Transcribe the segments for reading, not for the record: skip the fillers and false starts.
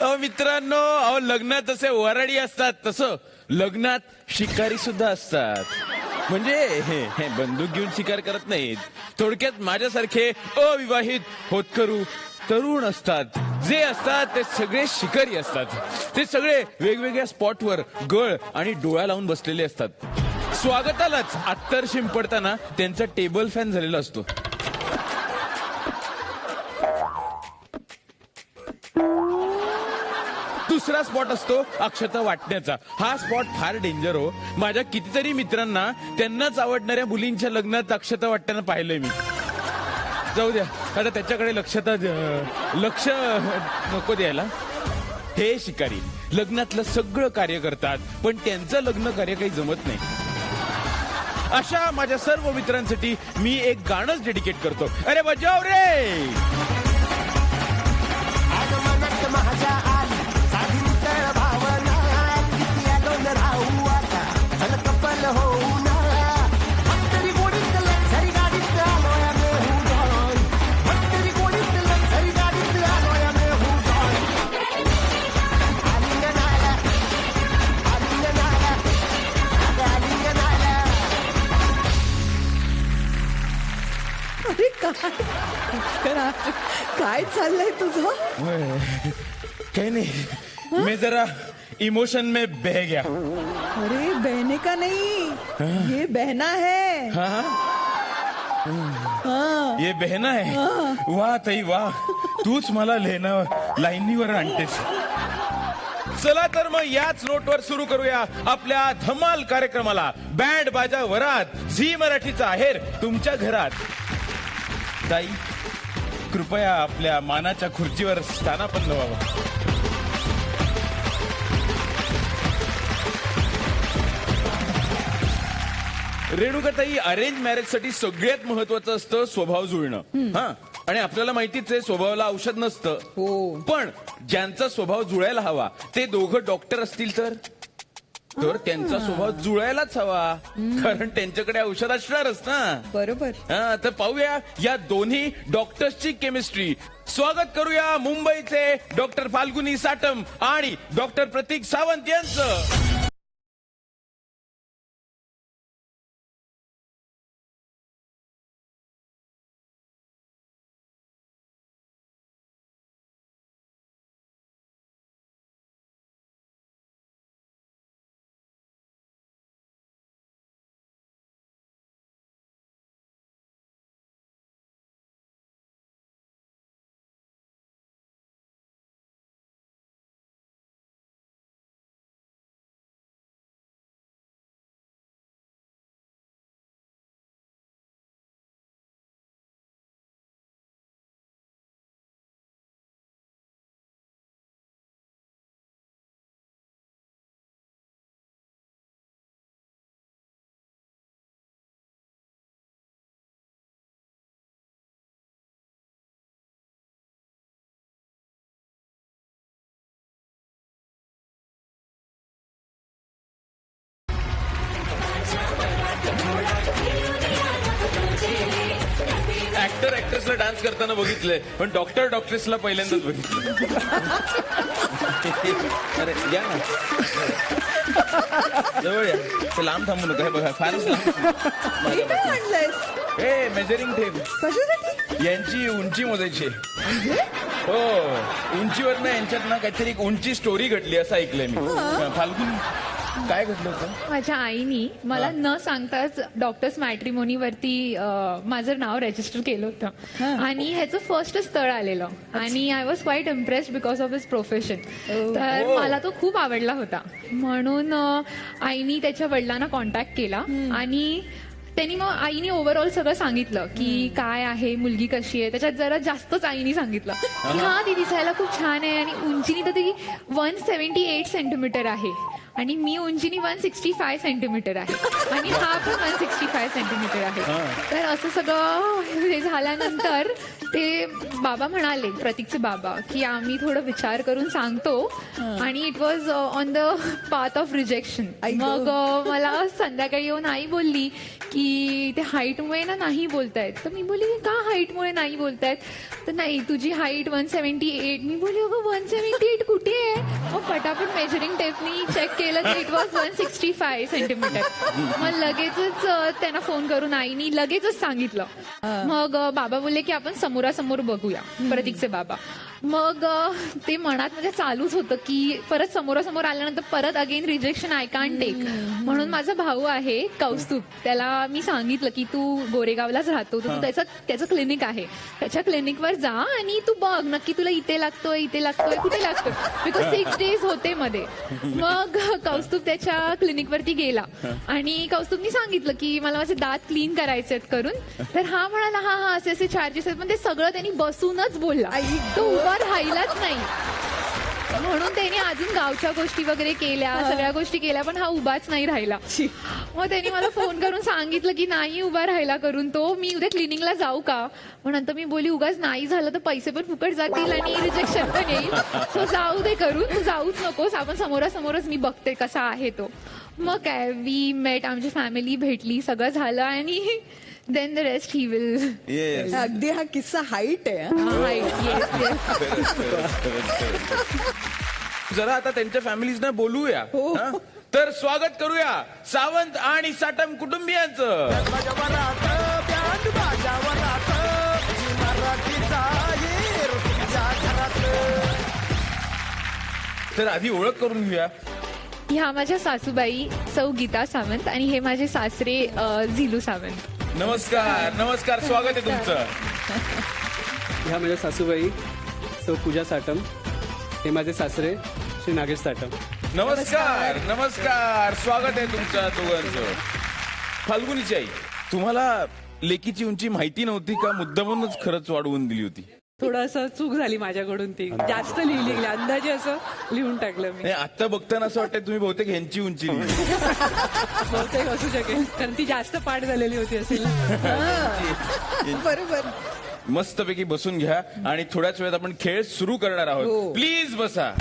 अहो मित्रांनो, अहो लग्नात जसे वराडी असतात तसं लग्नात शिकारी सुद्धा असतात. म्हणजे हे बंदूक घेऊन शिकार करत नाहीत. थोडक्यात माझ्यासारखे अविवाहित होतकरू तरुण असतात. जे असतात ते सगळे शिकारी असतात. ते सगळे वेगवेगळ्या स्पॉटवर गळ आणि डोळा लावून बसलेले असतात. स्वागतालाच अत्तर शिंपडताना त्यांचा टेबल फॅन झालेला असतो. दुसरा स्पॉट असतो अक्षता वाटण्याचा. हा स्पॉट फार डेंजर हो. माझ्या कितीतरी मित्रांना त्यांनाच आवडणाऱ्या मुलींच्या लग्नात अक्षता वाटताना पाहिलंय मी. जाऊ द्या, आता त्याच्याकडे लक्ष नको द्यायला. हे शिकारी लग्नातलं सगळं कार्य करतात, पण त्यांचं लग्न कार्य काही जमत नाही. अशा माझ्या सर्व मित्रांसाठी मी एक गाणंच डेडिकेट करतो. अरे बजाव रे. काय चाललंय तुझं? काही नाही, मी जरा इमोशन में बह गया. अरे बहने का नहीं, ये बहना है. हाँ ये बहना है. वाह ताई वाह, तूच मला लाईनीवर आणतेस. चला तर मग याच नोटवर सुरू करूया आपल्या धमाल कार्यक्रमाला. बँड बाजा वरात, झी मराठीचा आहेर तुमच्या घरात. ताई कृपया आपल्या मानाच्या खुर्चीवर स्थानापन्न व्हावं. रेणुकाताई, अरेंज मॅरेज साठी सगळ्यात महत्वाचं असतं स्वभाव जुळणं. हा, आणि आपल्याला माहितीच आहे स्वभावाला औषध नसतं. हो. पण ज्यांचा स्वभाव जुळायला हवा ते दोघं डॉक्टर असतील तर त्यांचा स्वभाव जुळायलाच हवा, कारण त्यांच्याकडे औषध असणारच ना. बरोबर. तर पाहूया या दोन्ही डॉक्टर्सची केमिस्ट्री. स्वागत करूया मुंबईचे डॉक्टर फाल्गुनी साटम आणि डॉक्टर प्रतीक सावंत यांचं. ऍक्ट्रेसला डान्स करताना बघितलंय, पण डॉक्टर्सला पहिल्यांदाच बघितलं. अरे या ना, जवळ या. ते लांब थांबू नका. हे बघा फारच हे मेजरिंग टेप. कशासाठी? यांची उंची मोजायची. हो, उंचीवरनं यांच्यात ना काहीतरी एक उंची स्टोरी घडली असं ऐकलंय मी. फाल्गुन, काय घडलं होतं? माझ्या आईनी मला न सांगताच डॉक्टर्स मॅट्रिमोनीवरती माझं नाव रजिस्टर केलं होतं आणि ह्याचं फर्स्ट स्थळ आलेलं आणि I was quite impressed because of his profession. तर मला तो खूप आवडला होता, म्हणून आईनी त्याच्या वडिलांना कॉन्टॅक्ट केला आणि त्यांनी मग आईनी ओव्हरऑल सगळं सांगितलं की काय आहे, मुलगी कशी आहे. त्याच्यात जरा जास्तच आईनी सांगितलं की हा ती दिसायला खूप छान आहे आणि उंचीनी तर ती 178 सेंटीमीटर आहे आणि मी उंचीनी 165 सेंटीमीटर आहे आणि हा पण 165 सेंटीमीटर आहे. तर असं सगळं हे झाल्यानंतर ते बाबा म्हणाले, प्रतीकचे बाबा, की आम्ही थोडं विचार करून सांगतो. आणि it was on the path of rejection. मग मला संध्याकाळी येऊन आई बोलली की ते हाईटमुळे ना नाही बोलतायत. तर मी बोलली का हाईटमुळे नाही बोलतायत? तर नाही, तुझी हाईट 178. मी बोलली अगं 178 कुठे आहे? मग पटापट मेजरिंग टेपनी चेक केलं तर इट वॉज 165 सेंटीमीटर. मग लगेचच त्यांना फोन करून आईनी लगेचच सांगितलं. मग बाबा बोलले की आपण समोरासमोर बघूया, प्रतीकचे बाबा. मग ते मनात म्हणजे चालूच होतं की परत समोरासमोर आल्यानंतर परत again rejection I can't take. म्हणून माझा भाऊ आहे कौस्तुभ, त्याला मी सांगितलं की तू गोरेगावलाच राहतो, तर तू त्याचं क्लिनिक आहे, त्याच्या क्लिनिकवर जा आणि तू बघ नक्की तुला इथे लागतोय कुठे लागतोय, बिकॉज 6 days होते मध्ये. मग कौस्तुभ त्याच्या क्लिनिकवरती गेला आणि कौस्तुभनी सांगितलं की मला माझे दात क्लीन करायचे आहेत करून. तर हा म्हणाला हा असे चार्जेस आहेत. पण ते सगळं त्यांनी बसूनच बोलला, तो उभा राहिलाच नाही. म्हणून त्यांनी अजून गावच्या गोष्टी वगैरे केल्या, सगळ्या गोष्टी केल्या, पण हा उभाच नाही राहिला. मग त्यांनी मला फोन करून सांगितलं की नाही उभा राहिला करून तो, मी उद्या क्लिनिकला जाऊ का? मग नंतर मी बोली उगाच नाही झालं तर पैसे पण फुकट जातील आणि रिजेक्शन पण येईल, सो जाऊ दे करून, तू जाऊच नकोस, आपण समोरासमोरच मी बघते कसा आहे तो. मग काय वी मेट, आमची फॅमिली भेटली, सगळं झालं आणि देन द रेस्ट ही विल. अगदी हा किस्सा हाईट आहे. जरा आता त्यांच्या फॅमिलीजना बोलूया. हा? तर स्वागत करूया सावंत आणि साटम कुटुंबियांचं. तर आधी ओळख करून घेऊया. ह्या माझ्या सासूबाई सौ गीता सावंत आणि हे माझे सासरे झिलू सावंत. नमस्कार नमस्कार, स्वागत आहे तुमचं. ह्या माझ्या सासूबाई सौ पूजा साटम, हे माझे सासरे श्री नागेश साटम. नमस्कार नमस्कार, स्वागत आहे तुमच्या दोघांचं. फाल्गुनीची आई, तुम्हाला लेकीची उंची माहिती नव्हती का? मुद्दामूनच खरंच वाढवून दिली होती? थोडंसं चूक झाली माझ्याकडून, ती जास्त लिहिली गेली, अंदाजे असं लिहून टाकलं मी. नाही, आता बघताना असं वाटतं तुम्ही बहुतेक ह्यांची उंची लिहिली. बहुतेक असू शकेल, कारण ती जास्त पाठ झालेली होती असेल. बरोबर. मस्तपैकी बसून घ्या आणि थोड्याच वेळात आपण खेळ सुरू करणार आहोत. प्लीज बसा.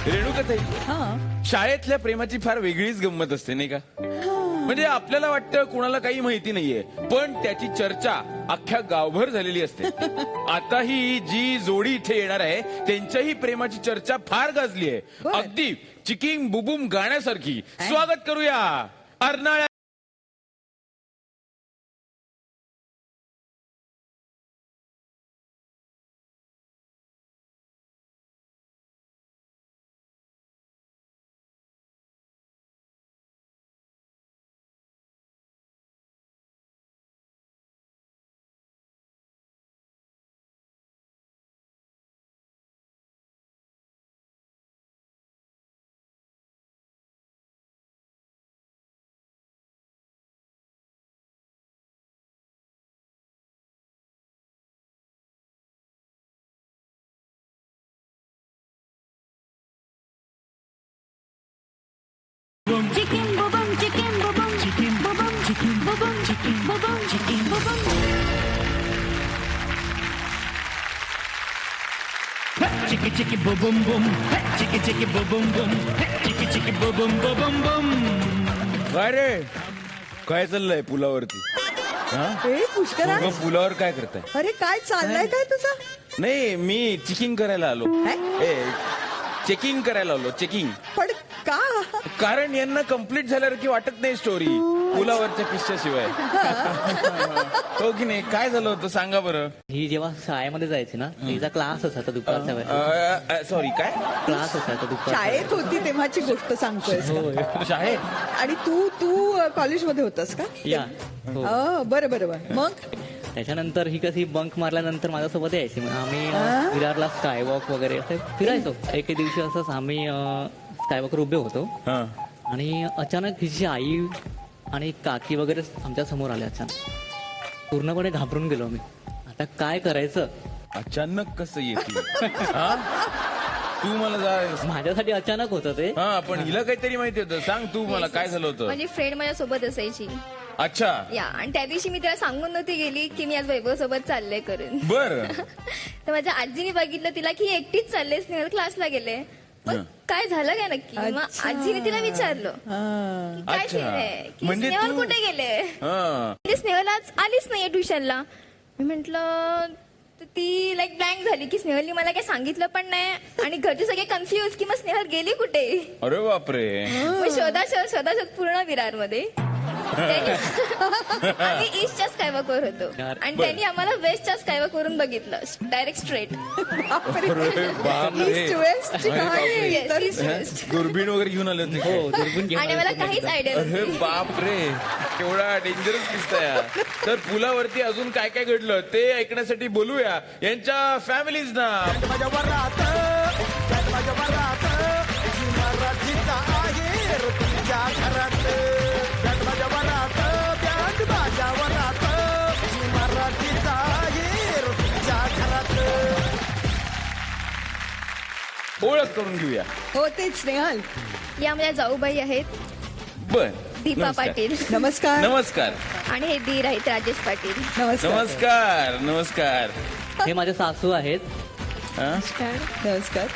रेणुकाताई, शाळेतल्या प्रेमाची फार वेगळीच गंमत असते नाही का? म्हणजे आपल्याला वाटतं कुणाला काही माहिती नाहीये, पण त्याची चर्चा अख्ख्या गावभर झालेली असते. आता ही जी जोडी इथे येणार आहे त्यांच्याही प्रेमाची चर्चा फार गाजली आहे, अगदी चिकिंग बुबुम गाण्यासारखी. स्वागत करूया अर्नाळ्या. Chicken bobum, chicken bobum, chicken bobum, chicken bobum, chicken bobum, chicken bobum. Chicky chicky boom boom boom, chicky chicky boom boom boom, chicky chicky boom boom boom boom. काय रे, काय चाललंय पुलावरती? ए पुष्करा, दोघं पुलावर काय करताय? अरे काय चाललंय काय तुझं? नाही, मी चेकिंग करायला आलो. चेकिंग करायला आलो, चेकिंग. पण का? कारण यांना कम्प्लीट झाल्यासारखी वाटत नाही स्टोरी पुलावरच्या किस्स्याशिवाय. हो की नाही? काय झालं होतं सांगा बरं. ही जेव्हा शाळेमध्ये जायची ना, तिचा क्लास असायचा दुपारच्या वेळेला. सॉरी, काय क्लास असायचा दुपार. शाळेत होती तेव्हाची गोष्ट सांगतोयस का? शाळेत? आणि तू कॉलेजमध्ये होतास का? या हो. बरं बरं बरं. मग त्याच्यानंतर ही कशी बंक मारल्यानंतर माझ्यासोबत यायची. मग आम्ही विरारला स्कायवॉक वगैरे असं फिरायचो. एके दिवशी असंच आम्ही स्कायवॉकवर उभे होतो आणि अचानक हिची आई आणि काकी वगैरे आमच्या समोर आले. अचानक पूर्णपणे घाबरून गेलो मी. आता काय करायचं अचानक कसं येते हा? तू मला जा माझ्यासाठी अचानक होतं ते. हा पण हिला काहीतरी माहिती होतं. सांग तू मला काय झालं होतं. माझी फ्रेंड माझ्या सोबत असायची अच्छा या आणि त्या दिवशी मी तिला सांगून नव्हती गेली की मी आज वैभव सोबत चालले करून. बर तर माझ्या आजीने बघितलं तिला की एकटीच चालले स्नेहल क्लासला गेले. मग काय झालं काय नक्की. मग अच्छा. आजीने तिला विचारलं हा. की काय अच्छा. सीन आहे की म्हणजे स्नेहल तू- कुठे गेले. हा म्हणजे स्नेहल आज आलीच नाहीये ट्युशनला. मी म्हंटल ती लाईक ब्लँक झाली की स्नेहलनी मला काही सांगितलं पण नाही आणि घरचे सगळे कन्फ्युज की मग स्नेहल गेली कुठे. अरे बापरे मग शोधाशोध पूर्ण विरारमध्ये आम्ही ईस्टच्या स्कायवॉकवर होतो आणि त्यांनी आम्हाला वेस्टच्या स्कायवॉकवरून बघितलं डायरेक्ट स्ट्रेट. अरे बापरे East West ची कहाणी. दुर्बीण वगैरे घेऊन आले होते हो दुर्बीण घेऊन आणि आले मला होते काहीच बघितलं. आयडिया अरे नव्हती. बापरे केवढा डेंजरस दिसतंय. तर पुलावरती अजून काय काय घडलं ते ऐकण्यासाठी बोलूया यांच्या फॅमिलीज ना. ओळख करून घेऊया. हो तेच स्नेहल. या माझ्या जाऊबाई आहेत बर दीपा नमस्कार. पाटील नमस्कार. नमस्कार आणि हे दीर आहेत राजेश पाटील. नमस्कार. नमस्कार नमस्कार. हे माझे सासू आहेत हा? नमस्कार.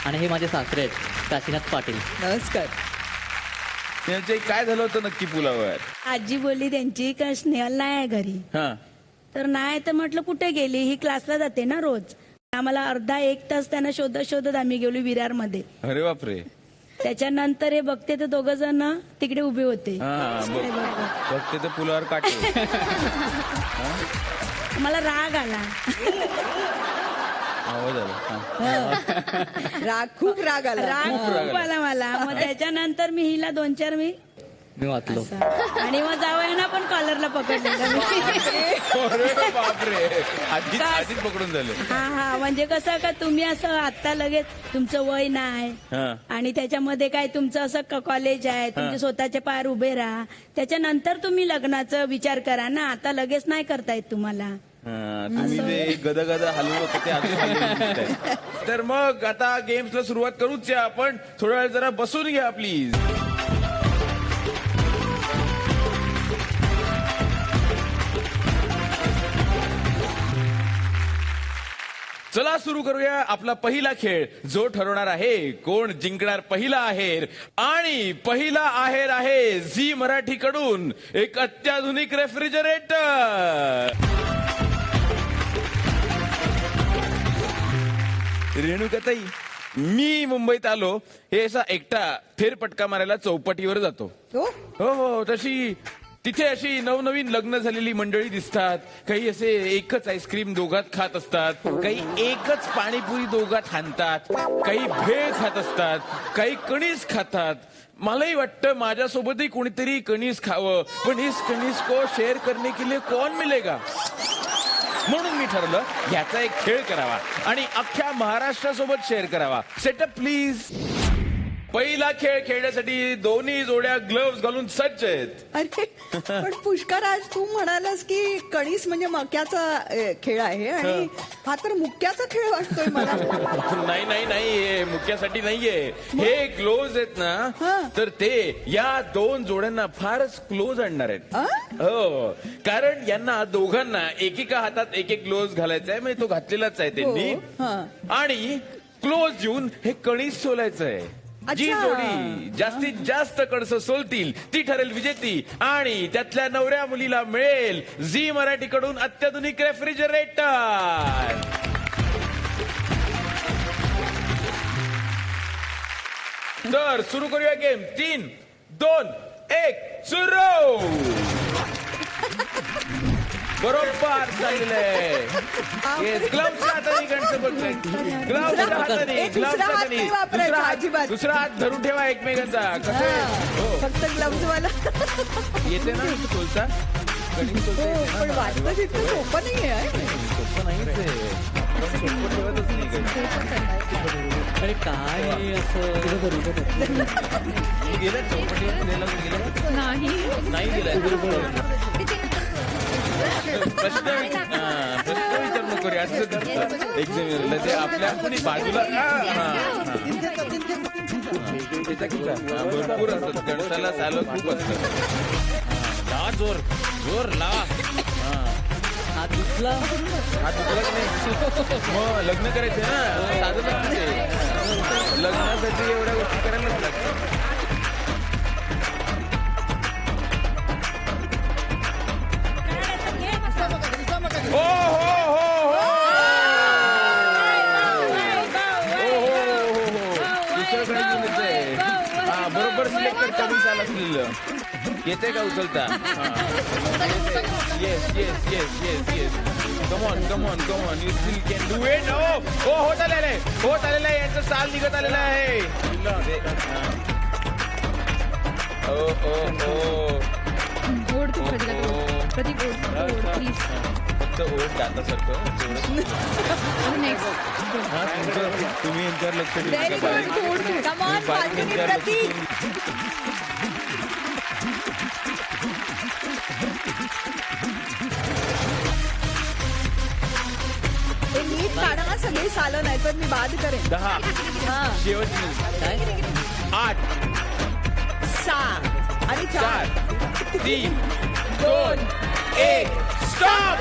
आणि हे माझे सासरे आहेत काशीनाथ पाटील. नमस्कार. त्यांचे काय झालं होतं नक्की पुलावर. आजी बोलली त्यांची का स्नेहल नाही आहे घरी. हा तर नाही तर म्हटलं कुठे गेली. ही क्लासला जाते ना रोज. आम्हाला अर्धा एक तास त्यांना शोधत शोधत आम्ही गेलो विरारमध्ये. अरे बापरे. त्याच्यानंतर हे बघते तर दोघ जण तिकडे उभे होते. हा बघते तर पुलावर काटे. मला राग आला. आवाज आला. हा. राग खूप राग आला. राग खूप आला मला. मग त्याच्यानंतर मी हिला 2-4 मी वाचलो. आणि मग जावयाना पण कॉलरला पकडलेलं मी. अरे बापरे आधीच पकडून झाले. हा म्हणजे कसं का तुम्ही असं आता लगेच तुमचं वय नाही हा. आणि त्याच्यामध्ये काय तुमचं असं कॉलेज आहे तुमचे स्वतःच्या पायावर उभे राहा. त्याच्यानंतर तुम्ही लग्नाचा विचार करा ना. आता लगेच नाही करता येत तुम्हाला. हा, तुम्ही जे गद हलवलं होतं ते अजून हलवून दिसतंय. तर मग आता गेम्सला सुरुवात करूच या आपण. थोडा वेळ जरा बसून घ्या प्लीज. चला सुरू करूया आपला पहिला खेळ जो ठरवणार आहे कोण जिंकणार पहिला आहेर. आणि पहिला आहेर आहे झी मराठीकडून एक अत्याधुनिक रेफ्रिजरेटर. रेणुकाताई मी मुंबईत आलो हे असा एकटा फेरपटका मारायला चौपाटीवर जातो. हो हो हो तशी तिथे अशी नवनवीन लग्न झालेली मंडळी दिसतात. काही असे एकच आईस्क्रीम दोघात खात असतात. काही एकच पाणीपुरी दोघात हाणतात. काही भेळ खात असतात. काही कणीस खातात. मलाही वाटतं माझ्यासोबतही कोणीतरी कणीस खावं. पण इस कणीस को शेअर करने के लिए कौन मिलेगा. म्हणून मी ठरवलं याचा एक खेळ करावा आणि अख्ख्या महाराष्ट्रासोबत शेअर करावा. Setup please. पहिला खेळ खेळण्यासाठी दोन्ही जोड्या ग्लोव्ह घालून सज्ज आहेत. अरे पण पुष्कर आज तू म्हणालास की कणीस म्हणजे मक्याचा खेळ आहे आणि हा तर मुक्याचा खेळ वाटतोय मला. नाही नाही नाही हे मुक्यासाठी नाहीये. हे ग्लोव्ह आहेत ना तर ते या दोन जोड्यांना फारच क्लोज आणणार आहेत. हो कारण यांना दोघांना एकेका हातात एक एक ग्लोव्ह घालायचा आहे. म्हणजे तो घातलेलाच आहे त्यांनी. आणि क्लोज येऊन हे कणीस सोलायचं आहे. जी जोडी जास्तीत जास्त कणसं सोलतील ती ठरेल विजेती आणि त्यातल्या नवऱ्या मुलीला मिळेल झी मराठीकडून अत्याधुनिक रेफ्रिजरेटर. तर सुरू करूया गेम. 3, 2, 1 सुरू. बरोबर चाललंय. ग्लव्हच्या हाताने गणचं बघताय. ग्लव्हच्या हाताने दुसरा हात नाही वापरायचा अजिबात. दुसरा हात धरून ठेवा एकमेकांचा. कसं फक्त ग्लव्ज वाला. येते ना सोलता. पण वाटतं तितकं सोपं नाहीये. सोपं नाहीच आहे. आपण सोपं ठेवतच नाही. अरे काय हे असं गेलं चौपटीवर गेलं नाही गेलं. प्रश्न विचार नको रे असं एक्झामिनरला ते आपल्या कोणी बाजूला भरपूर असतात गणसाला साल खूप असतात. लावा जोर जोर लावा. हा दुसरा हा तुला नाही मग लग्न करायचं ना साधं नसते. लग्नासाठी एवढ्या गोष्टी करायलाच लागतात. हो हो हो हो दुसरं गणित आहे. हा बरोबर सिलेक्ट कर. कमी साल असलेलं येते का उचलता. Yes yes yes yes yes come on come on come on you still can do it. हो होत आलेलं आहे होत आलेलं आहे. यांचं साल निघत आलेलं आहे. ओ ओ ओ ओढ तू प्रतीक ओढ प्लीज. फक्त ओढ दातासारखं नेक्स्ट. हा तुम्ही यांच्यावर लक्ष देऊ Very नका. good, good. Come on, तुम्ही बारीक Falguni यांच्यावर लक्ष प्रतीक. देऊ. हे नीट काढा ना सगळी सालं, नाही तर मी बाद करेन. 10 हा शेवटची काय 8 6 आणि 4 4 3 2 1 स्टॉप.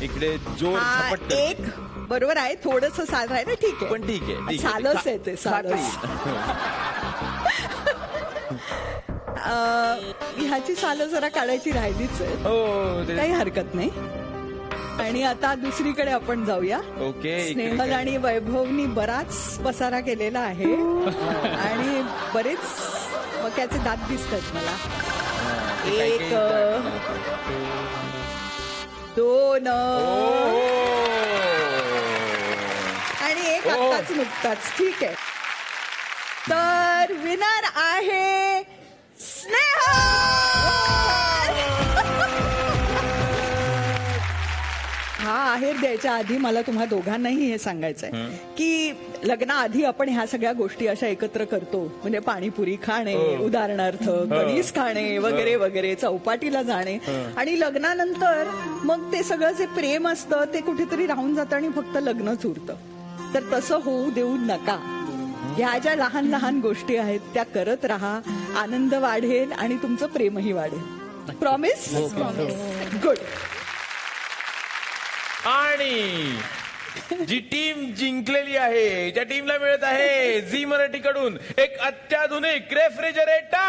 इकडे जोर हा झपट. एक बरोबर आहे. थोडस साल आहे ना. ठीक आहे पण ठीक आहे, ठीक आहे. सालच आहे ते सालच. ह्याची सालं जरा काढायची राहिलीच आहे. हो ते- काही हरकत नाही. आणि आता दुसरीकडे आपण जाऊया. ओके इकडे स्नेहल आणि वैभवनी बराच पसारा केलेला आहे आणि बरेच मक्याचे दात दिसतात मला. ते काही- एक काही- 2 ओ. आणि एक आत्ताच नुकताच. ठीक आहे. तर विनर आहे स्नेहल. हा आहेर द्यायच्या आधी मला तुम्हा दोघांनाही हे सांगायचंय की लग्नाआधी आपण ह्या सगळ्या गोष्टी अशा एकत्र करतो. म्हणजे पाणीपुरी खाणे, उदाहरणार्थ कणीस खाणे वगैरे वगैरे, चौपाटीला जाणे. आणि लग्नानंतर मग ते सगळं जे प्रेम असतं ते कुठेतरी राहून जातं आणि फक्त लग्नच उरतं. तर तसं होऊ देऊ नका. ह्या ज्या लहान लहान गोष्टी आहेत त्या करत राहा. आनंद वाढेल आणि तुमचं प्रेमही वाढेल. प्रॉमिस. गुड. आणि जी टीम जिंकलेली आहे त्या टीमला मिळत आहे झी मराठीकडून एक अत्याधुनिक रेफ्रिजरेटर.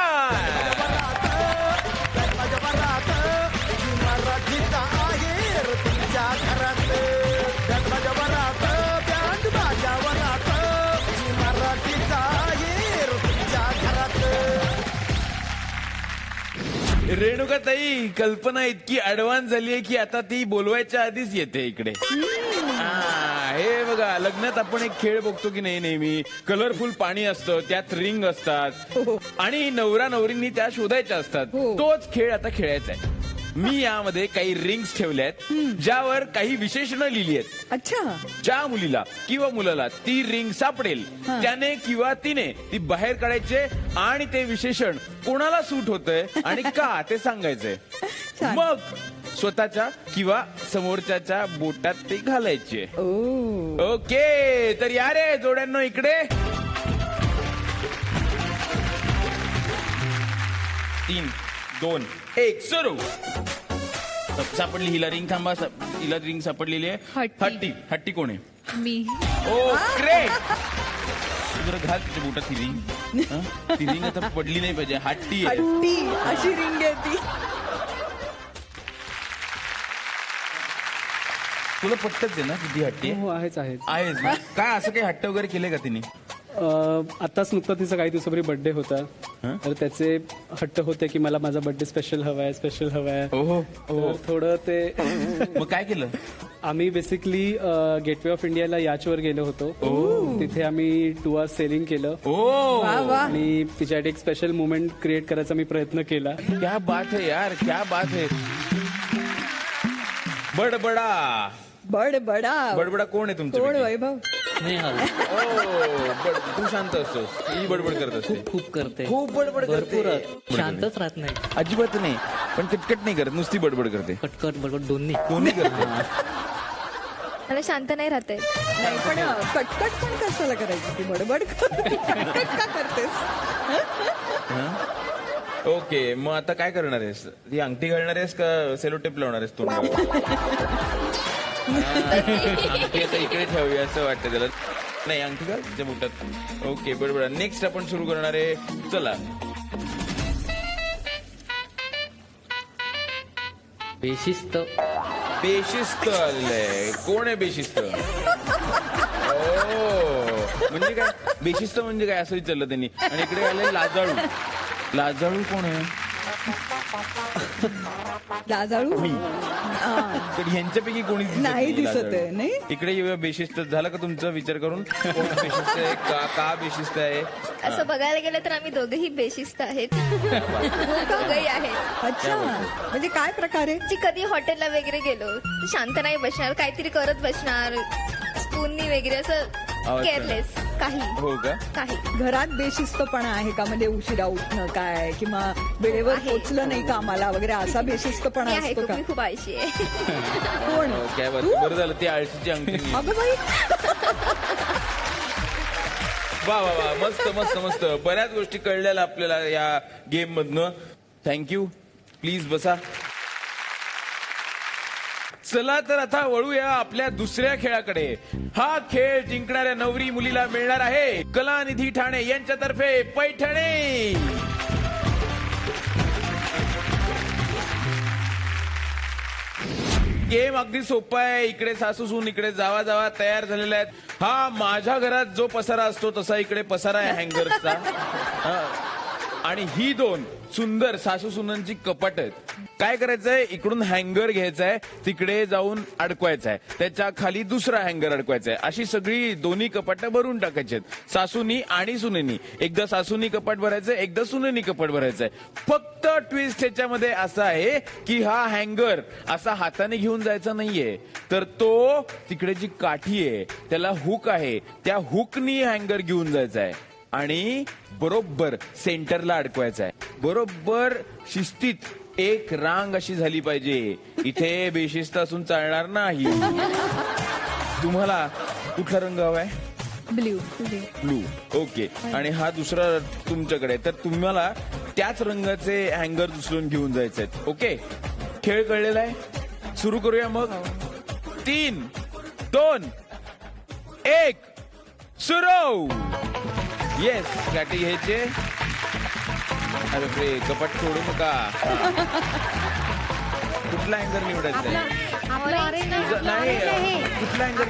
रेणुकाताई कल्पना इतकी ऍडव्हान्स झाली आहे की आता ती बोलवायच्या आधीच येते इकडे. हे बघा लग्नात आपण एक खेळ बघतो की नाही नेहमी. कलरफुल पाणी असतं, त्यात रिंग असतात आणि नवरा नवरींनी त्या शोधायच्या असतात. तोच खेळ आता खेळायचा आहे. मी यामध्ये काही रिंग्स ठेवल्या आहेत ज्यावर काही विशेषणं लिहिली आहेत. अच्छा. ज्या मुलीला किंवा मुलाला ती रिंग सापडेल त्याने किंवा तिने ती बाहेर काढायचे आणि ते विशेषण कोणाला सूट होतंय आणि का ते सांगायचंय. मग स्वतःच्या किंवा समोरच्याच्या बोटात ते घालायचे. ओके तर या रे जोड्यांनो इकडे. 3 2 1 सुरू. सापडली हिला रिंग. थांबा हिला रिंग सापडलेली आहे. हट्टी. हट्टी. हट्टी कोण आहे. मी. ओ ग्रेट. जरा घाल तिच्या बोटात ती रिंग. ती रिंग आता पडली नाही पाहिजे. हट्टी आहे. हट्टी अशी रिंग आहे ती. तुला पटतच आहे ना किती हट्टी हो आहेच आहेच. आहेस ना. काय असं काही हट्ट वगैरे केलंय का तिने. आताच नुकता तिचा काही दिवसापूर्वी बर्थडे होता. तर त्याचे हट्ट होते की मला माझा बर्थडे स्पेशल हवाय स्पेशल हवाय. तर थोडं ते मग काय केलं. आम्ही बेसिकली गेटवे ऑफ इंडियाला याचवर गेलो होतो. तिथे आम्ही 2 hours सेलिंग केलं. आणि तिच्यासाठी एक स्पेशल मुवमेंट क्रिएट करायचा मी प्रयत्न केला. क्या बात है यार क्या बात है. बडबडा. बडबडा. बडबडा कोण आहे तुमचं. कोण वैभव. स्नेहल. तू शांत असतोस, ही बडबड करत असते. खूप करते, खूप बडबड करते. भरपूर शांतच राहत नाही, अजिबात नाही, पण कटकट नाही करत, नुसती बडबड करते. कटकट बडबड दोन्ही. कोणी करते? मला शांत नाही राहता येत. नाही पण कटकट पण कशाला करायची, ती बडबड कटकट का करतेस? ओके, मग आता काय करणार आहेस? ती अंगठी घालणार आहेस का सेलो टेप लावणार आहेस तोंडावर? अंगठी आता इकडे ठेवूया असं वाटतं त्याला. नाही, अंगठी घाल तिच्या बोटात. ओके, बरोबर. नेक्स्ट आपण सुरू करणार आहे. चला. बेशिस्त. बेशिस्त आलंय. कोण आहे बेशिस्त? ओ, म्हणजे काय बेशिस्त म्हणजे काय असं विचारलं त्यांनी. आणि इकडे आलंय लाजाळू. लाजाळू कोण आहे? लाजाळू तर ह्यांच्यापैकी कोणी नाही दिसत आहे, नाही? इकडे येऊया. बेशिस्त झालं का तुमचा विचार करून? कोण बेशिस्त आहे, का बेशिस्त आहे? असं बघायला गेलं तर आम्ही दोघेही बेशिस्त आहेत. दोघेही आहेत. अच्छा, म्हणजे काय प्रकार आहे? जी कधी हॉटेलला वगैरे गेलो ती शांत नाही बसणार, काहीतरी करत बसणार, स्पूननी वगैरे असं केअरलेस. काही हो का? काही घरात बेशिस्तपणा आहे का? म्हणजे उशिरा उठणं काय, किंवा वेळेवर आहे. पोचलं नाही कामाला वगैरे, असा बेशिस्तपणा मी आहे असतो खूप, का? मी खूप आळशी आहे. कोण? काय तू? बरं झालं ती आळशीची अंगठी. अगं बाई, वा वा वा, मस्त मस्त मस्त. बऱ्याच गोष्टी कळलेल्या आपल्याला या गेम मधनं. थँक्यू. प्लीज बसा. चला तर आता वळूया आपल्या दुसऱ्या खेळाकडे. हा खेळ जिंकणाऱ्या नवरी मुलीला मिळणार आहे कलानिधी ठाणे यांच्यातर्फे पैठणी. गेम अगदी सोपा आहे. इकडे सासू सून इकडे जावा जावा तयार झालेल्या आहेत. हा माझ्या घरात जो पसारा असतो तसा इकडे पसारा आहे हँगर्सचा. आणि ही दोन सुंदर सासू सुनांची कपाट आहेत. काय करायचंय, इकडून हँगर घ्यायचंय, तिकडे जाऊन अडकवायचं आहे, त्याच्या खाली दुसरा हँगर अडकवायचा आहे. अशी सगळी दोन्ही कपाट भरून टाकायची आहेत, सासूनी आणि सुनेनी. एकदा सासूनी कपाट भरायचंय, एकदा सुनेनी कपाट भरायचंय. फक्त ट्विस्ट ह्याच्यामध्ये असा आहे की हा हँगर असा हाताने घेऊन जायचा नाहीये, तर तो तिकडे जी काठी आहे त्याला हुक आहे, त्या हुकनी हँगर घेऊन जायचा आहे आणि बरोबर सेंटरला अडकवायचा आहे. बरोबर शिस्तीत एक रांग अशी झाली पाहिजे. इथे बेशिस्त असून चालणार नाही. तुम्हाला कुठला रंग हवाय? ब्ल्यू. ब्लू. ओके. आणि हा दुसरा तुमच्याकडे, तर तुम्हाला त्याच रंगाचे हँगर उचलून घेऊन जायचे आहेत. ओके, खेळ कळलेला आहे. सुरू करूया मग. 3, 2, 1 सुरू. येस, काठी घ्यायचे. अरे बापरे, कपाट सोडू नका. कुठला हँगर निवडायचा आहे? नाही, कुठला हँगर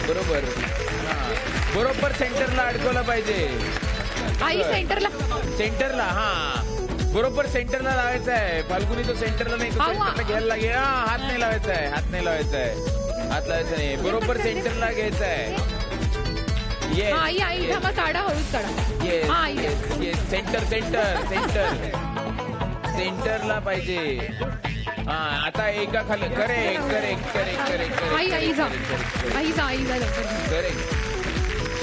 बरोबर. बरोबर सेंटरला अडकवला पाहिजे. आई सेंटरला. सेंटरला, हा बरोबर सेंटरला लावायचा आहे. फाल्गुनी तो सेंटरला नाही, तो सेंटरला घ्यायला लागेल. हात नाही लावायचा आहे, हात नाही लावायचा आहे, हात लावायचा नाही. बरोबर सेंटरला घ्यायचा आहे. येस, आई आई थांबा, काढा, हळूच काढा. येस, हा, आई द्या. येस. सेंटर सेंटर सेंटर सेंटरला पाहिजे. हा, आता एका खाली. करेक्ट करेक्ट करेक्ट करेक्ट आई आई जा, आई जा, आई जा. करेक्ट.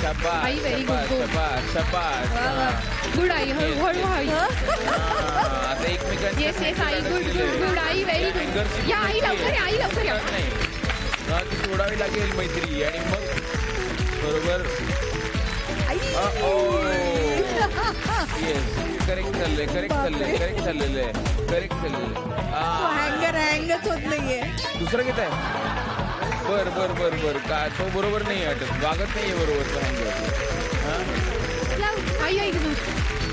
शाबास, आई, very good, शाबास, good. शाबास, शाबास. गुड आई, हळू हळू आई. आता एकमेकांच्या येस येस आई, गुड गुड गुड आई, व्हेरी गुड. या आई लवकर या, आई लवकर या. नाही, ती सोडावी लागेल मैत्री. आणि मग बरोबर. येस, करेक्ट चाललंय, करेक्ट चाललंय, करेक्ट चाललेलं आहे, करेक्ट चाललेलं आहे. हँगर हँगच होत नाहीये. दुसरं घेत आहे. बर बर बर बर. का तो बरोबर नाही वाटत, वागत नाहीये बरोबर तो हँगर. आई आई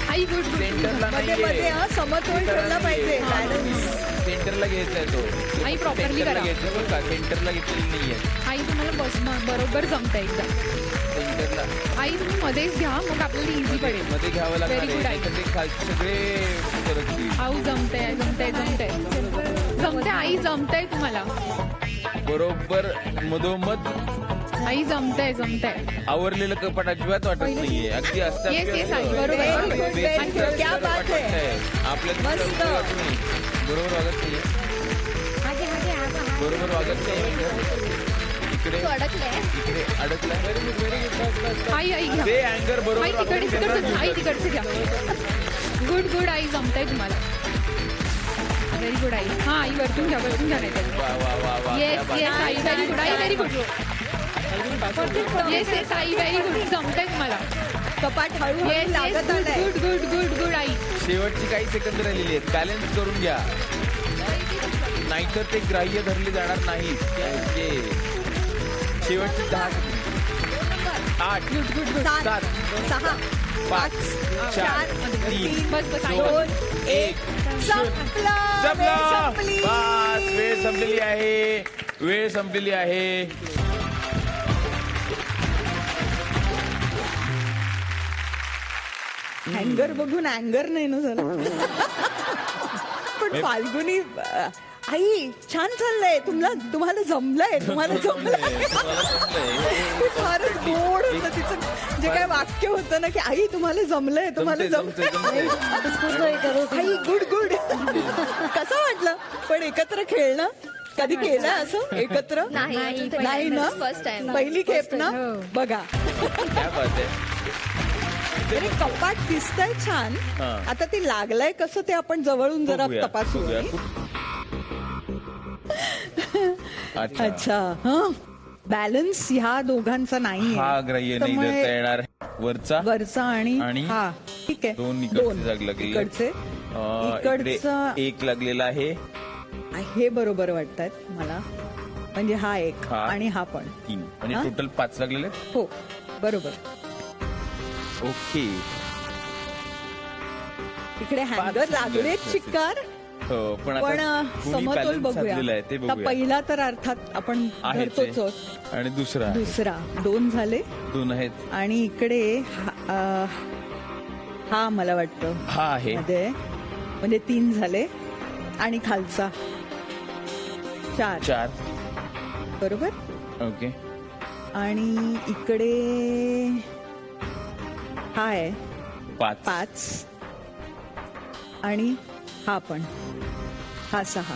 आई, गुड गुड. सेंटरला मध्ये मध्ये नाहीये. हा समतोल ठेवला पाहिजे. बॅलन्स. सेंटरला घ्यायचा आहे तो. आई, properly सेंटरला करा. घ्यायचं बरं का, सेंटरला घेतलेलं नाहीये. आई तुम्हाला बरोबर जमतं एकदा. सेंटरला आई तुम्ही मध्येच घ्या, मग आपल्याला इझी पडेल. मध्ये घ्यावं लागणार Very good, आहे, आई. नाहीतर ते खालचे सगळे सरकतील. आऊ जमतंय जमतंय जमतंय जमतंय आई, जमतंय तुम्हाला. बरोबर मधोमध आई जमतंय जमतंय. आवरलेलं कपाट अजिबात वाटत नाहीये. अगदी असतं. Yes, yes, आई, बरोबर, Very good, very good. क्या बात है. आपल्या मस्त. बरोबर वागत नाहीये. बरोबर वागत नाही. अडकलंय. इकडे अडकलाय. Very good very good. आई आई घ्या. ते अँगर आई बरोबर तिकडे आई तिकडचे घ्या. गुड गुड आई जमताय तुम्हाला. व्हेरी गुड आई. हा आई वरतून घ्या नाही वा वा वा वा. येस येस आई व्हेरी गुड आई व्हेरी गुड. येस येस आई व्हेरी गुड जमताय तुम्हाला. कपाट हळूहळू येस लागत आलंय. गुड गुड गुड गुड आई. शेवटची काही सेकंद राहिलेली आहेत. बॅलन्स करून घ्या, नाहीतर ते ग्राह्य धरले जाणार नाही. शेवटची 10 सेकंद. 8 7 6 5 4 3 बस आई. 2 1 संपलं. संपली. बस वेळ संपलेली आहे. वेळ संपलेली आहे. हँगर बघून अँगर नाही ना झालं. पण फाल्गुनी आई छान चाललंय. तुम्हाला जमलंय. तुम्हाला जमलंय. ते फारच गोड होतं तिचं जे काय वाक्य होतं ना की आई तुम्हाला जमलंय. तुम्हाला जमलंय. आई गुड गुड. कसं वाटलं पण एकत्र खेळणं? कधी केलं असं एकत्र? नाही, अजून तरी नाही ना. First time. पहिली खेप ना. बघा काय बात आहे. तरी कपाट दिसतंय छान. हा. आता ते लागलंय कसं ते आपण जवळून जरा बघूया, तपासू. बघूया. अच्छा. अच्छा हा बॅलन्स ह्या दोघांचा नाही हा ग्राह्य नाही धरता येणार. वरचा वरचा आणि हा ठीक आहे. दोन इकडचे जाग लागलेले. इकडचे इकडे इकडचा एक लागलेला आहे. हे बरोबर वाटतात मला. म्हणजे हा एक हा. आणि हा पण 3 म्हणजे हा? टोटल 5 लागलेले आहेत. हो बरोबर. ओके. इकडे हँगर लागलेले लागलेत आहेत. चिक्कार. हो पण पण आता कुणी समतोल balance बघूया. साधलेला आहे ते आता बघूया. पहिला तर अर्थात आपण आहेच धरतोच आहे. आहोत. आणि दुसरा आहे. दुसरा 2 झाले 2 आहेत. आणि इकडे हा मला वाटतं हा आहे. मध्ये म्हणजे 3 झाले आणि खालचा 4 4. बरोबर. ओके. आणि इकडे हा आहे 5 आणि हा पण हा 6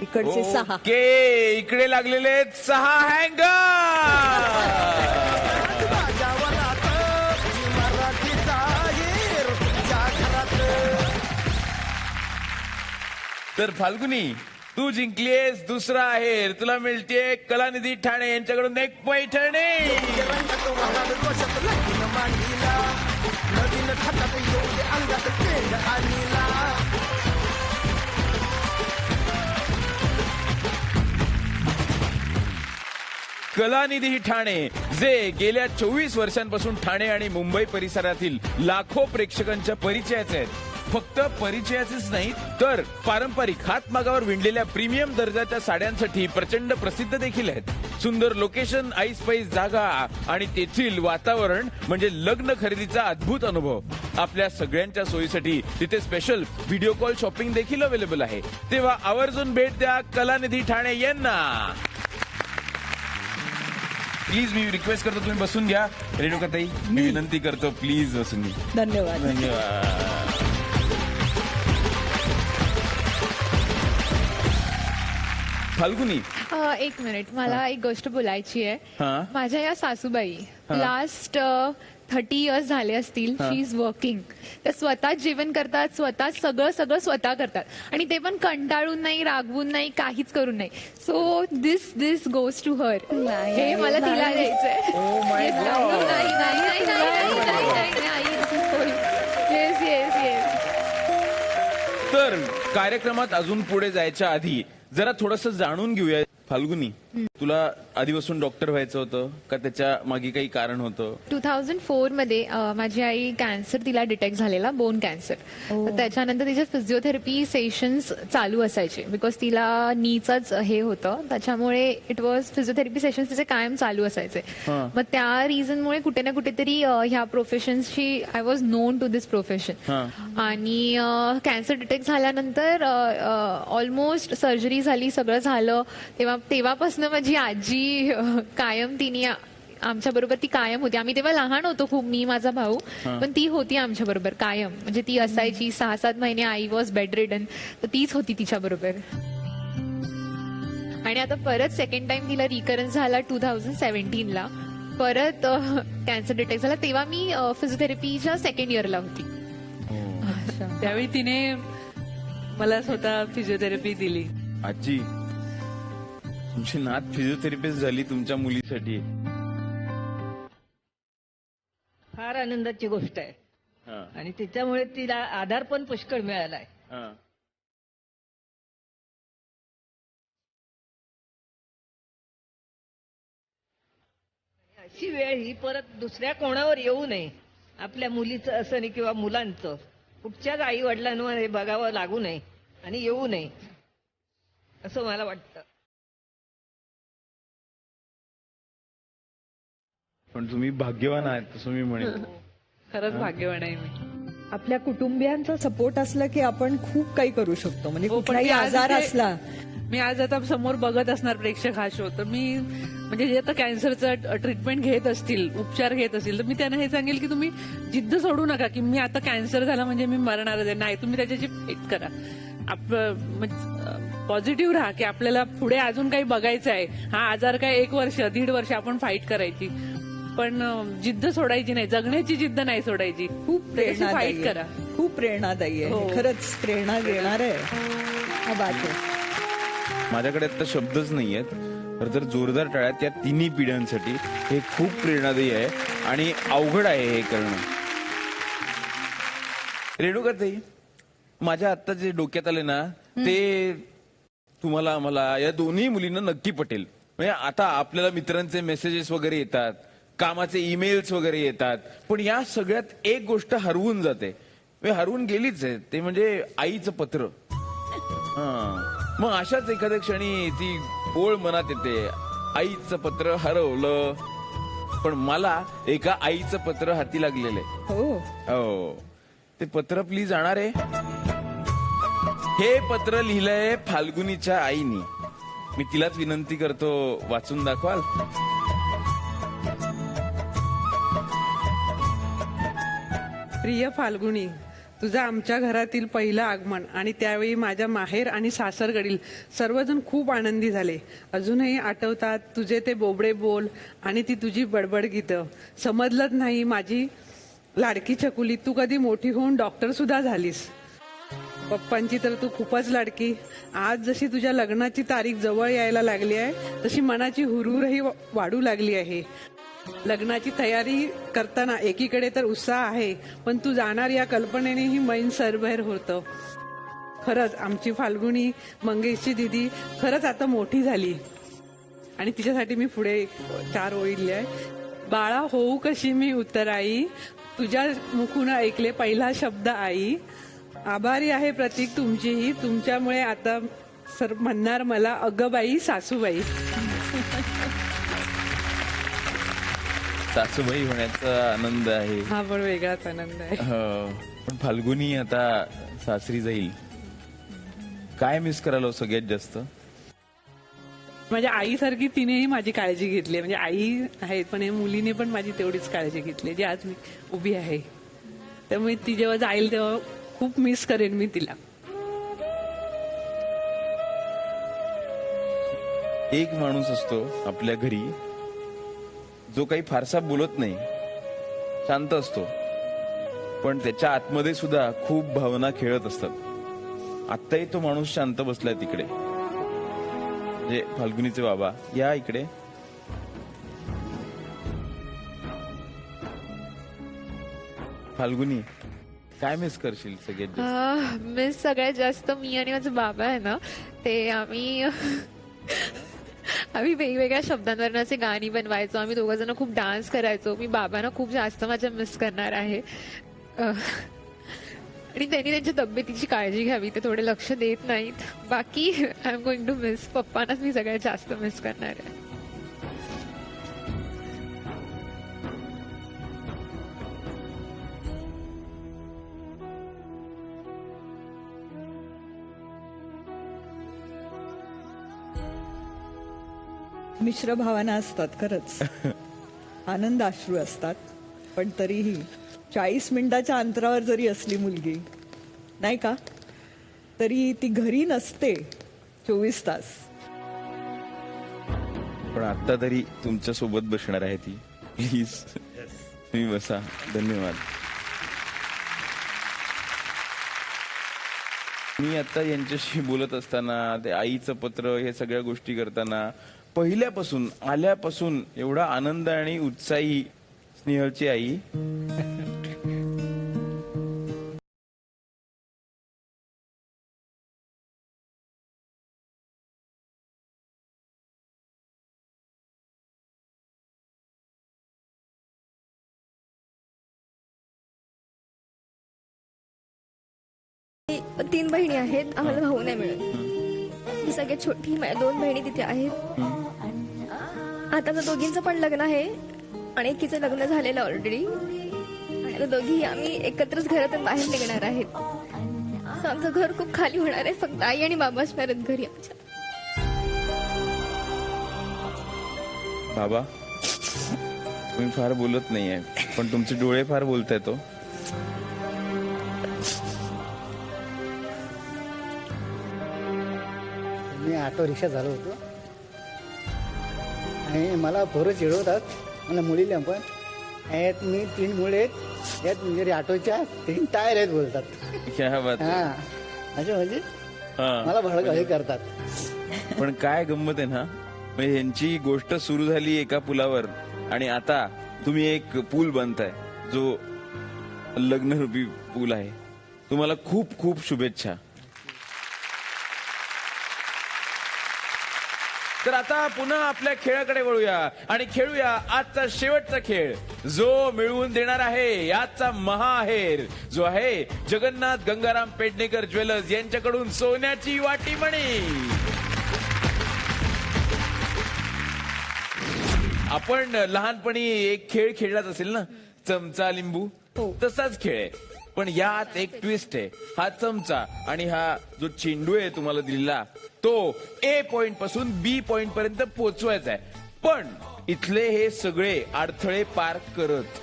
इकडचे 6 ओके. इकडे लागलेले आहेत 6 हँगर. तर फाल्गुनी तू जिंकलीस दुसरा आहेर. तुला मिळतेय कलानिधी ठाणे यांच्याकडून एक पैठणी. कलानिधी ठाणे जे गेल्या 24 वर्षांपासून ठाणे आणि मुंबई परिसरातील लाखो प्रेक्षकांच्या परिचयाचे आहेत. फक्त परिचयाचेच नाही तर पारंपरिक हातमागावर विणलेल्या प्रीमियम दर्जाच्या साड्यांसाठी प्रचंड प्रसिद्ध देखील आहेत. सुंदर लोकेशन, ऐसपैस जागा आणि तेथील वातावरण म्हणजे लग्न खरेदीचा अद्भुत अनुभव. आपल्या सगळ्यांच्या सोयीसाठी तिथे स्पेशल व्हिडिओ कॉल शॉपिंग देखील अवेलेबल आहे. तेव्हा आवर्जून भेट द्या कलानिधी ठाणे यांना. प्लीज मी रिक्वेस्ट करतो तुम्ही बसून घ्या. रेणुकाताई मी विनंती करतो प्लीज बसून घ्या. धन्यवाद. धन्यवाद. फाल्गुनी एक मिनिट मला एक गोष्ट बोलायची आहे. हा. माझ्या या सासूबाई लास्ट 30 इयर्स झाले असतील. शी इज वर्किंग. त्या स्वतः जेवण करतात, स्वतः सगळं स्वतः करतात आणि ते पण कंटाळून नाही, रागवून नाही, काहीच करून नाही. So this goes to her. हे मला तिला द्यायचंय. Oh my God. Yes yes yes. तर कार्यक्रमात अजून पुढे जायच्या आधी जरा थोडस जाणून घेऊया. फाल्गुनी तुला आधीपासून डॉक्टर व्हायचं होतं का त्याच्या मागे काही कारण होतं? 2004 मध्ये माझी आई कॅन्सर तिला डिटेक्ट झालेला, बोन कॅन्सर. त्याच्यानंतर तिचे फिजिओथेरपी सेशन्स चालू असायचे बिकॉज तिला नीचाच हे होतं. त्याच्यामुळे इट वॉज फिजिओथेरपी सेशन्स तिचे कायम चालू असायचे. मग त्या रिझनमुळे कुठे ना कुठेतरी ह्या प्रोफेशनशी I was known to this profession. आणि कॅन्सर डिटेक्ट झाल्यानंतर ऑलमोस्ट सर्जरी झाली, सगळं झालं. तेव्हापासून माझी आजी कायम तिने आमच्या बरोबर ती कायम होती. आम्ही तेव्हा लहान होतो खूप, मी माझा भाऊ, पण ती होती आमच्या बरोबर कायम. म्हणजे ती असायची 6-7 महिने आई वॉज बेड रिडन, तर तीच होती तिच्या बरोबर. आणि आता परत सेकंड टाइम तिला रिकरन्स झाला 2017ला. परत कॅन्सर डिटेक्ट झाला, तेव्हा मी फिजिओथेरपीच्या सेकंड इयरला होती. त्यावेळी तिने मला स्वतः फिजिओथेरपी दिली. आजी, तुमची नात फिजिओथेरपिस्ट झाली तुमच्या मुलीसाठी. फार आनंदाची गोष्ट आहे हा, आणि त्याच्यामुळे तिला आधार पण पुष्कळ मिळालाय. हा. अशी वेळ ही परत दुसऱ्या कोणावर येऊ नये. आपल्या मुलीचं असं नाही किंवा मुलांचं, कुठच्याच आई वडिलांवर हे बघावं लागू नये आणि येऊ नये असं मला वाटतं. पण तुम्ही भाग्यवान आहात तसं मी म्हणेन. खरंच भाग्यवान आहे मी. आपल्या कुटुंबियांचा सपोर्ट असला की आपण खूप काही करू शकतो. म्हणजे हो, पण कुठलाही मी आज आजार इथे- असला. मी आज आता समोर बघत असणार प्रेक्षक हा शो, तर मी म्हणजे जे आता कॅन्सरचं ट्रीटमेंट घेत असतील, उपचार घेत असतील, तर मी त्यांना हे सांगेल की तुम्ही जिद्द सोडू नका की मी आता कॅन्सर झाला म्हणजे मी मरणारच आहे. नाही, तुम्ही त्याच्याशी फाईट करा. पॉझिटिव्ह राहा की आपल्याला पुढे अजून काही बघायचं आहे. हा आजार काय 1 वर्ष 1.5 वर्ष आपण फाईट करायची, पण जिद्द सोडायची नाही, जगण्याची जिद्द नाही सोडायची. खूप त्याच्याशी फाईट करा. खूप प्रेरणादायी आहे. हो. खरंच प्रेरणा देणार आहे. हा बात आहे. माझ्याकडे आता शब्दच नाहीयेत. खरं तर जोरदार टाळ्या त्या तिन्ही पिढ्यांसाठी. हे खूप प्रेरणादायी आहे आणि अवघड आहे हे करणं. रेणुकाताई, माझ्या आत्ता जे डोक्यात आले ना ते तुम्हाला मला या दोन्ही मुलींना नक्की पटेल. म्हणजे आता आपल्याला मित्रांचे मेसेजेस वगैरे येतात, कामाचे ईमेल्स वगैरे येतात, पण या सगळ्यात एक गोष्ट हरवून जाते. हरवून गेलीच आहे, ते म्हणजे आईचं पत्र. हा, मग अशाच एखाद्या क्षणी ती ओळ मनात येते, आईचं पत्र हरवलं. पण मला एका आईचं पत्र हाती लागलेलं आहे. हो, ते पत्र प्लीज आणणार आहे. हे पत्र लिहिलंय फाल्गुनीच्या आईनी. मी तिलाच विनंती करतो, वाचून दाखवाल? प्रिय फाल्गुनी, तुझं आमच्या घरातील पहिलं आगमन आणि त्यावेळी माझ्या माहेर आणि सासरकडील सर्वजण खूप आनंदी झाले. अजूनही आठवतात तुझे ते बोबडे बोल आणि ती तुझी बडबड गीतं. समजलंच नाही माझी लाडकी चकुली, तू कधी मोठी होऊन डॉक्टर सुद्धा झालीस. पप्पांची तर तू खूपच लाडकी. आज जशी तुझ्या लग्नाची तारीख जवळ यायला लागली आहे तशी मनाची हुरहुरही वाढू लागली आहे. लग्नाची तयारी करताना एकीकडे तर उत्साह आहे, पण तू जाणार या कल्पनेनेही मन सरभर होतं. खरंच आमची फाल्गुनी मंगेशची दिदी खरंच आता मोठी झाली. आणि तिच्यासाठी मी पुढे 4 ओळी लिहिल्या आहे. बाळा होऊ कशी मी उतराई, तुझ्या मुखून ऐकले पहिला शब्द आई. आभारी आहे प्रतीक तुमचीही, तुमच्यामुळे आता सर म्हणणार मला अगबाई सासूबाई. सासूबाई होण्याचा आनंद आहे. हा पण वेगळाच आनंद आहे. हो, पण फाल्गुनी आता सासरी जाईल. काय मिस करायला हो सगळ्यात जास्त? माझ्या आईसारखी तिनेही माझी काळजी घेतली. म्हणजे आई आहे पण या मुलीने पण माझी तेवढीच काळजी घेतली जी आज मी उभी आहे. त्यामुळे ती जेव्हा जाईल तेव्हा खूप मिस करेन मी तिला. एक माणूस असतो आपल्या घरी जो काही फारसा बोलत नाही, शांत असतो, पण त्याच्या आतमध्ये सुद्धा खूप भावना खेळत असतात. आत्ताही तो माणूस शांत बसलाय तिकडे. जे फाल्गुनीचे बाबा या इकडे. फाल्गुनी, काय मिस करशील सगळ्यात जास्त? मिस सगळ्यात जास्त मी आणि माझे बाबा आहे ना, ते आम्ही वेगवेगळ्या शब्दांवर असे गाणी बनवायचो. आम्ही 2 जण खूप डान्स करायचो. मी बाबांना खूप जास्त माझ्या मिस करणार आहे. आणि त्यांनी त्यांच्या तब्येतीची काळजी घ्यावी, ते थोडे लक्ष देत नाहीत. बाकी I am going to miss पप्पांनाच मी सगळ्यात जास्त मिस करणार आहे. मिश्र भावना असतात खरंच. आनंद अश्रू असतात, पण तरीही 40 मिनिटाच्या अंतरावर जरी असली मुलगी नाही का, तरी ती घरी नसते 24 तास. पण आता तरी तुमच्या सोबत बसणार आहे ती. प्लीज तुम्ही बसा. धन्यवाद. मी आता यांच्याशी बोलत असताना ते आईचं पत्र हे सगळ्या गोष्टी करताना पहिल्यापासून आल्यापासून एवढा आनंद आणि उत्साही स्नेहलची आई. तीन बहिणी आहेत, आम्हाला भाऊ नाही मिळत. ही सगळ्यात छोटी, माझ्या 2 बहिणी तिथे आहेत. आता तर दोघींचं पण लग्न आहे आणि एकीचं लग्न झालेलं ऑलरेडी. आणि आता दोघी आम्ही एकत्रच घरातून बाहेर निघणार आहेत. असं आमचं घर खूप खाली होणार आहे. फक्त आई आणि बाबा असणार आहेत घरी आमच्या. बाबा तुम्ही फार बोलत नाहीये, पण तुमचे डोळे फार बोलतायत. तो मी ऑटो रिक्षा झालो होतो आणि मला पोरं चिडवतात, मला मुलीला पण. यात मी 3 मुले आहेत, यात म्हणजे ऑटोच्या 3 टायर आहेत बोलतात. क्या बात. हा असे म्हणजे मला भडक करतात. पण काय गंमत आहे ना, म्हणजे यांची गोष्ट सुरू झाली एका पुलावर आणि आता तुम्ही एक पूल बांधताय जो लग्नरूपी पूल आहे. तुम्हाला खूप खूप शुभेच्छा. तर आता पुन्हा आपल्या खेळाकडे वळूया आणि खेळूया आजचा शेवटचा खेळ, जो मिळवून देणार आहे याचा महाहेर, जो आहे जगन्नाथ गंगाराम पेडणेकर ज्वेलर्स यांच्याकडून सोन्याची वाटीमणी. आपण लहानपणी एक खेळ खेळलाच असेल ना, चमचा लिंबू. तसाच खेळ आहे, पण यात एक ट्विस्ट आहे. हा चमचा आणि हा जो चेंडू आहे तुम्हाला दिलेला, तो A पॉइंट पासून B पॉइंट पर्यंत पोहोचवायचा आहे. पण इथले हे सगळे अडथळे पार करत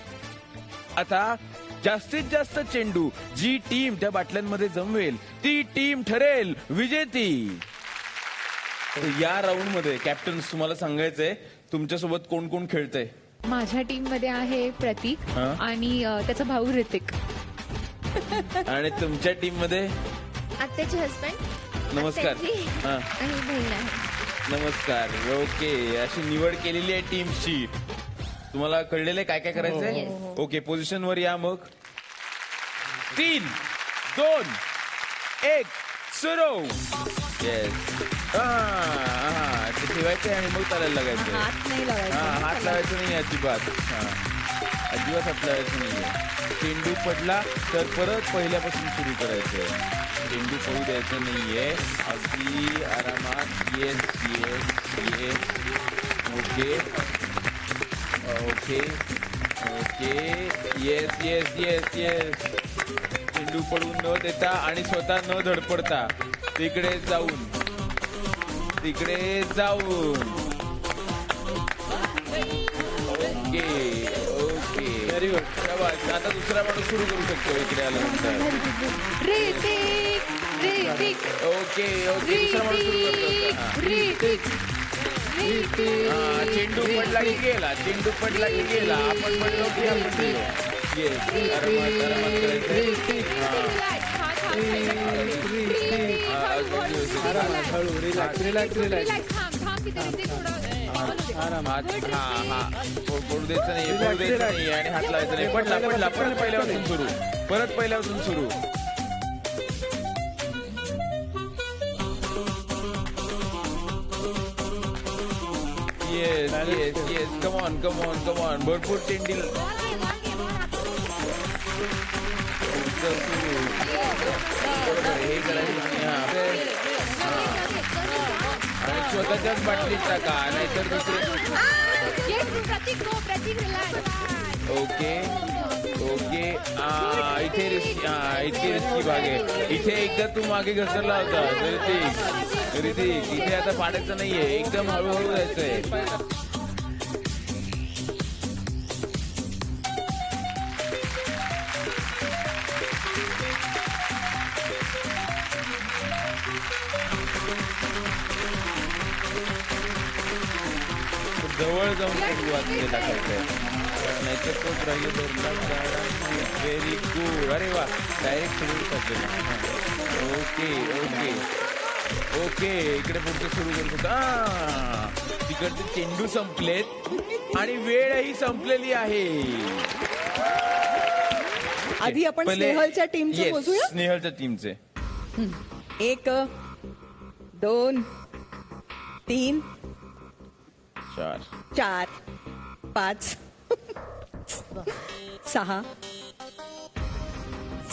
आता जास्तीत जास्त चेंडू जी टीम त्या बाटल्यांमध्ये जमवेल ती टीम ठरेल विजेती. या राऊंड मध्ये कॅप्टन्स तुम्हाला सांगायचंय तुमच्यासोबत कोण कोण खेळतंय. माझ्या टीम मध्ये आहे प्रतीक आणि त्याचा भाऊ ऋतिक. आणि तुमच्या टीम मध्ये आत्याचे हस्बंड, नमस्कार. आणि बहीण आहे. नमस्कार. ओके, अशी निवड केलेली आहे टीमची. तुम्हाला कळलेलं आहे काय काय करायचंय. ओके, पोझिशन वर या. मग 3, 2, 1 सुरू. येस. ते ठेवायचंय आणि मग चालायला लागायचं. हात नाही लावायचा. हात लावायचं नाही अजिबात. अजिबात हात लावायचं नाहीये. चेंडू पडला तर परत पहिल्यापासून सुरू करायचं. चेंडू पडू द्यायचं नाहीये. अगदी आरामात. Yes yes yes. Okay okay okay. Yes yes yes yes. चेंडू पडून न देता आणि स्वतः न धडपडता तिकडे जाऊन ओके ओके. Very good. आता दुसरा माणूस सुरू करू शकतो इकडे आल्यानंतर. Okay okay. दुसरा माणूस सुरू करतो. चेंडू पडला की गेला. चेंडू पडला की गेला. आपण पडलो की आपण गेलो. येस. आरामात आरामात करायचं. हळू रिलॅक्स रिलॅक्स रिलॅक्स. पडू द्यायचं नाही आणि हात लावायचं नाही. पडला परत पहिल्यापासून सुरू. Yes yes yes. कमॉन. भरपूर चेंडी. हे करायचं आणि स्वतःच्याच बाटलीत टाका, नाहीतर दुसरे. Okay okay. इथे रिस्की भाग आहे. इथे एकदा तू मागे घसरला होता ऋतिक. इथे आता पाडायचं नाहीये. एकदम हळूहळू जायचंय. जवळ जाऊन वाचले टाकायचंय नाहीतर तो राहिलो व्हेरी गुड. अरे वा डायरेक्ट ओके ओके ओके इकडे पुढचं सुरू करू शकतो. तिकडचे चेंडू संपलेत आणि वेळही संपलेली आहे. आधी आपण स्नेहलच्या टीमचे मोजूया. स्नेहलच्या टीमचे 1 2 3 4 4 5 6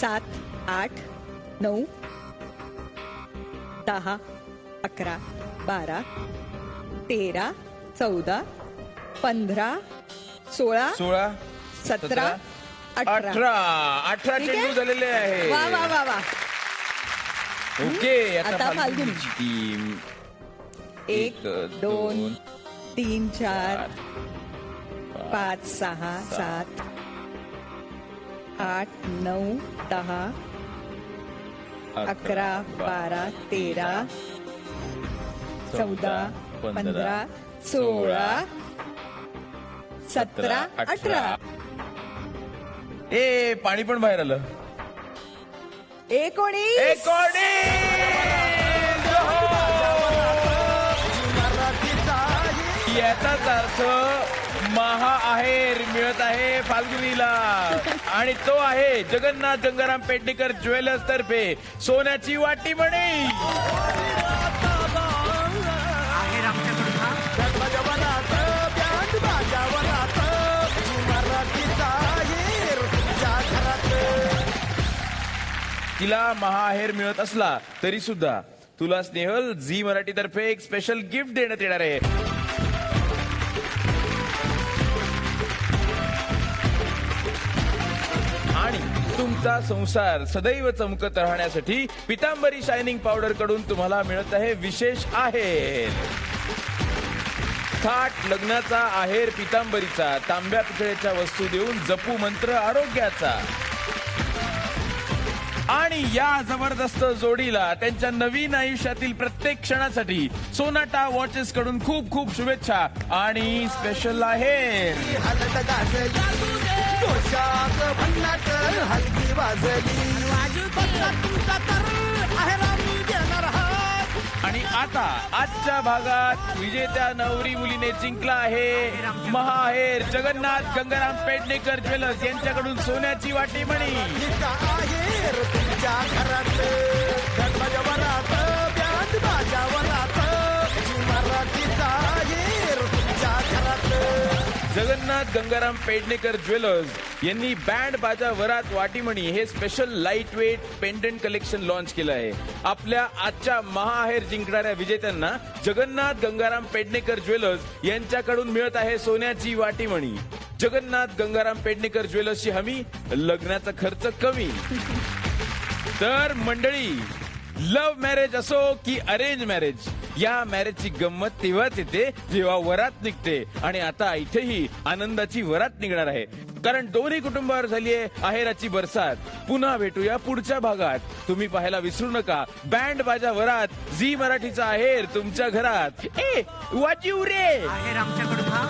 7 8 9 10 11 12 13 14 15 16 16 17 18 18 ठीक आहे? चेंडू झालेले आहे. वा वा वा वा. ओके आता आता फाल्गुनी. फाल्गुनीची टीम 1 2 3 4 5 6 7 8 9 10 11 12 13 14 15 16 17 18 ए पाणी पण बाहेर आलं. 19 याचाच अर्थ महाआहेर मिळत आहे फाल्गुनीला आणि तो आहे जगन्नाथ गंगाराम पेडणेकर ज्वेलर्स तर्फे सोन्याची वाटी म्हणे. तिला महाआहेर मिळत असला तरी सुद्धा तुला स्नेहल झी मराठी तर्फे एक स्पेशल गिफ्ट देण्यात येणार आहे. आणि तुमचा संसार सदैव चमकत राहण्यासाठी पितांबरी शायनिंग पावडर कडून तुम्हाला मिळत आहे विशेष आहेर. थाट लग्नाचा आहेर पितांबरीचा तांब्या पितळेच्या वस्तू देऊन जपू मंत्र आरोग्याचा. आणि या जबरदस्त जोडीला त्यांच्या नवीन आयुष्यातील प्रत्येक क्षणासाठी सोनाटा वॉचेस कडून खूप खूप शुभेच्छा आणि स्पेशल आहे. आणि आता आजच्या भागात विजेत्या नवरी मुलीने जिंकला आहे महाहेर जगन्नाथ गंगाराम पेडणेकर ज्वेलर्स यांच्याकडून सोन्याची वाटी म्हणी. जगन्नाथ गंगाराम पेडणेकर ज्वेलर्स यांनी बँड बाजा वरात वाटीमणी हे special light weight pendant collection launch केलं आहे. आपल्या आजच्या महाहेर जिंकणाऱ्या विजेत्यांना जगन्नाथ गंगाराम पेडणेकर ज्वेलर्स यांच्याकडून मिळत आहे सोन्याची वाटीमणी. जगन्नाथ गंगाराम पेडणेकर ज्वेलर्सची हमी लग्नाचा खर्च कमी. तर मंडळी लव्ह मॅरेज असो की अरेंज मॅरेज या मॅरेजची गंमत तेव्हाच येते जेव्हा वरात निघते आणि आता इथेही आनंदाची वरात निघणार आहे कारण दोन्ही कुटुंबावर झाली आहे आहेराची बरसात. पुन्हा भेटूया पुढच्या भागात. तुम्ही पाहायला विसरू नका बँड बाजा वरात झी मराठीचा आहेर तुमच्या घरात. ए वाजीव रे आहेर आमच्याकडून हा